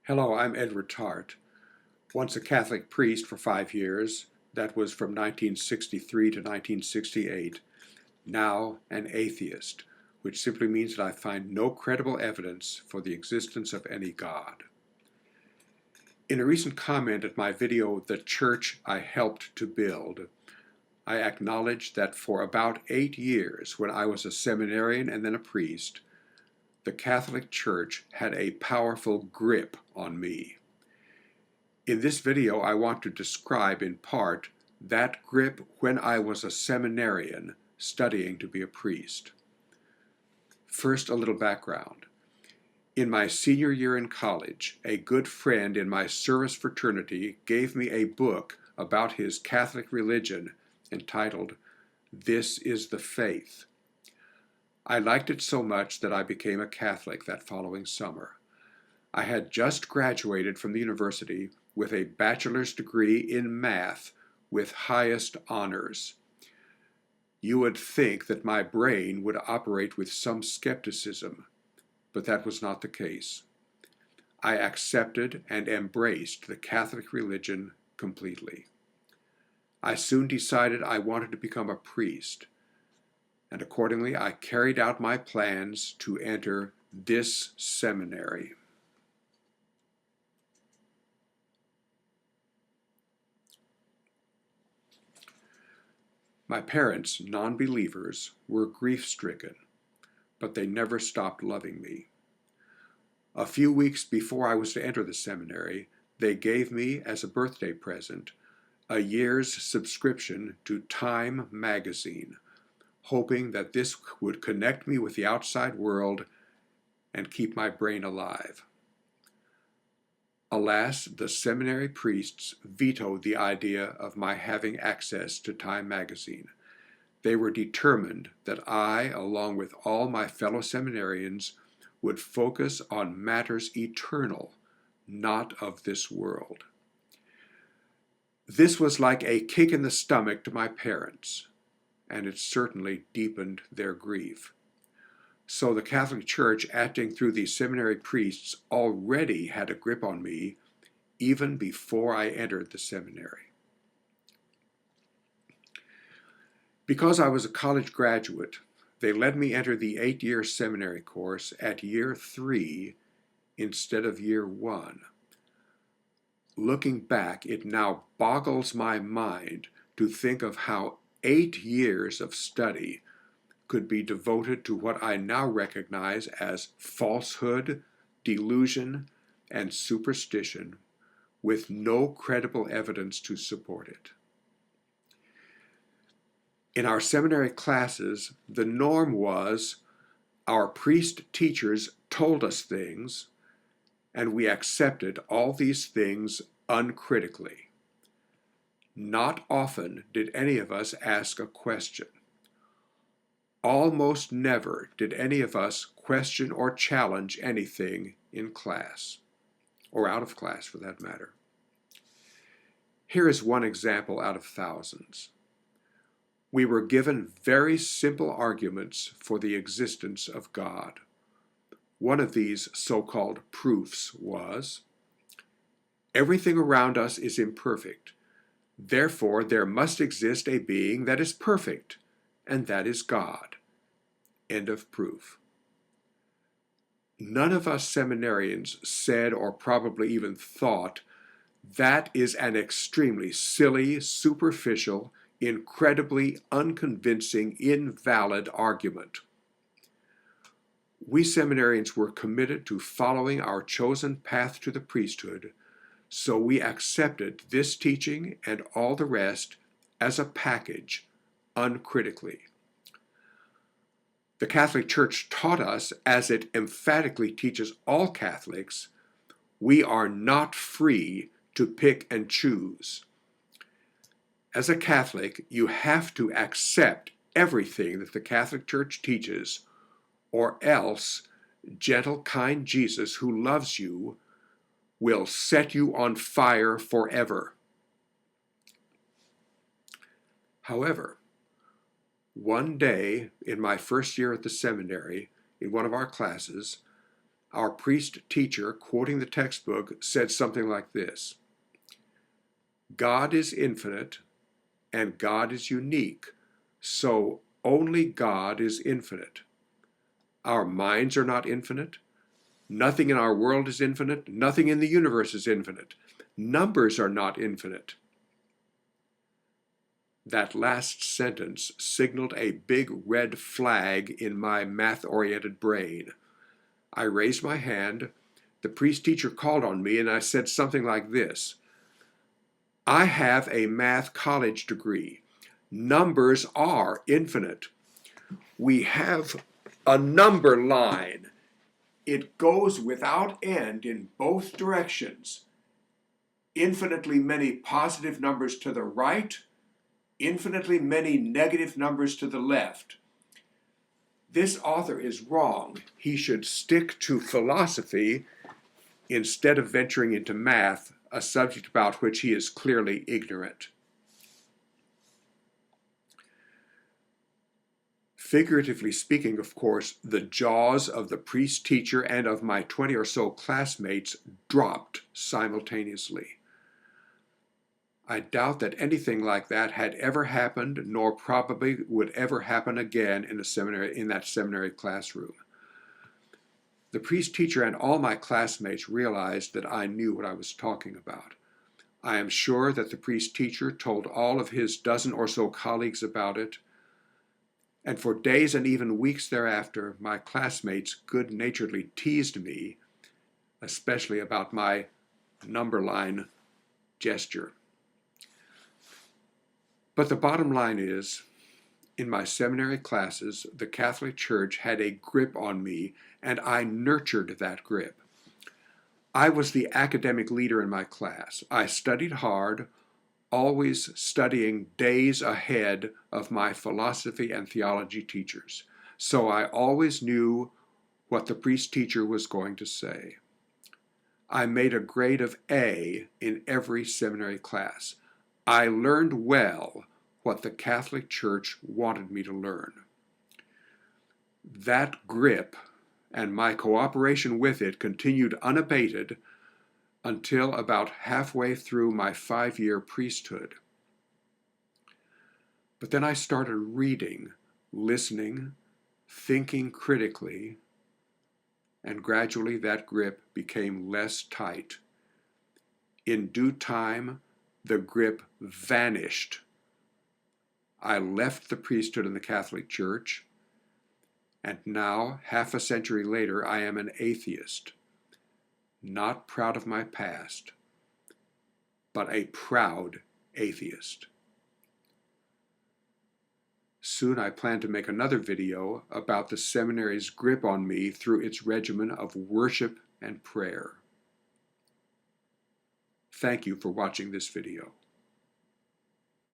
Hello, I'm Edward Tarte. Once a Catholic priest for 5 years, that was from 1963 to 1968, now an atheist, which simply means that I find no credible evidence for the existence of any God. In a recent comment at my video, The Church I Helped to Build, I acknowledged that for about 8 years, when I was a seminarian and then a priest, the Catholic Church had a powerful grip on me. In this video, I want to describe in part that grip when I was a seminarian studying to be a priest. First, a little background. In my senior year in college, a good friend in my service fraternity gave me a book about his Catholic religion entitled, "This is the Faith." I liked it so much that I became a Catholic that following summer. I had just graduated from the university with a bachelor's degree in math with highest honors. You would think that my brain would operate with some skepticism, but that was not the case. I accepted and embraced the Catholic religion completely. I soon decided I wanted to become a priest, and accordingly I carried out my plans to enter this seminary. My parents, non-believers, were grief-stricken, but they never stopped loving me. A few weeks before I was to enter the seminary, they gave me, as a birthday present, a year's subscription to Time magazine, hoping that this would connect me with the outside world and keep my brain alive. Alas, the seminary priests vetoed the idea of my having access to Time magazine. They were determined that I, along with all my fellow seminarians, would focus on matters eternal, not of this world. This was like a kick in the stomach to my parents, and it certainly deepened their grief. So the Catholic Church, acting through these seminary priests, already had a grip on me even before I entered the seminary. Because I was a college graduate, they let me enter the 8-year seminary course at year 3 instead of year 1. Looking back, it now boggles my mind to think of how 8 years of study could be devoted to what I now recognize as falsehood, delusion, and superstition, with no credible evidence to support it. In our seminary classes, the norm was our priest teachers told us things, and we accepted all these things uncritically. Not often did any of us ask a question. Almost never did any of us question or challenge anything in class, or out of class for that matter. Here is one example out of thousands. We were given very simple arguments for the existence of God. One of these so-called proofs was, everything around us is imperfect. Therefore, there must exist a being that is perfect, and that is God. End of proof. None of us seminarians said or probably even thought, that is an extremely silly, superficial, incredibly unconvincing, invalid argument. We seminarians were committed to following our chosen path to the priesthood, so we accepted this teaching and all the rest as a package, uncritically. The Catholic Church taught us, as it emphatically teaches all Catholics, we are not free to pick and choose. As a Catholic, you have to accept everything that the Catholic Church teaches, or else gentle, kind Jesus, who loves you, will set you on fire forever. However, one day in my first year at the seminary, in one of our classes, our priest teacher, quoting the textbook, said something like this: God is infinite and God is unique, so only God is infinite. Our minds are not infinite. Nothing in our world is infinite. Nothing in the universe is infinite. Numbers are not infinite. That last sentence signaled a big red flag in my math-oriented brain. I raised my hand. The priest teacher called on me, and I said something like this: I have a math college degree. Numbers are infinite. We have a number line. It goes without end in both directions. Infinitely many positive numbers to the right, infinitely many negative numbers to the left. This author is wrong. He should stick to philosophy instead of venturing into math, a subject about which he is clearly ignorant. Figuratively speaking, of course, the jaws of the priest teacher and of my 20 or so classmates dropped simultaneously. I doubt that anything like that had ever happened, nor probably would ever happen again in that seminary classroom. The priest teacher and all my classmates realized that I knew what I was talking about. I am sure that the priest teacher told all of his dozen or so colleagues about it, and for days and even weeks thereafter, my classmates good-naturedly teased me, especially about my number line gesture. But the bottom line is, in my seminary classes, the Catholic Church had a grip on me, and I nurtured that grip. I was the academic leader in my class. I studied hard, always studying days ahead of my philosophy and theology teachers. So I always knew what the priest teacher was going to say. I made a grade of A in every seminary class. I learned well what the Catholic Church wanted me to learn. That grip and my cooperation with it continued unabated until about halfway through my 5-year priesthood. But then I started reading, listening, thinking critically, and gradually that grip became less tight. In due time, the grip vanished. I left the priesthood in the Catholic Church, and now, half a century later, I am an atheist. Not proud of my past, but a proud atheist. Soon I plan to make another video about the seminary's grip on me through its regimen of worship and prayer. Thank you for watching this video.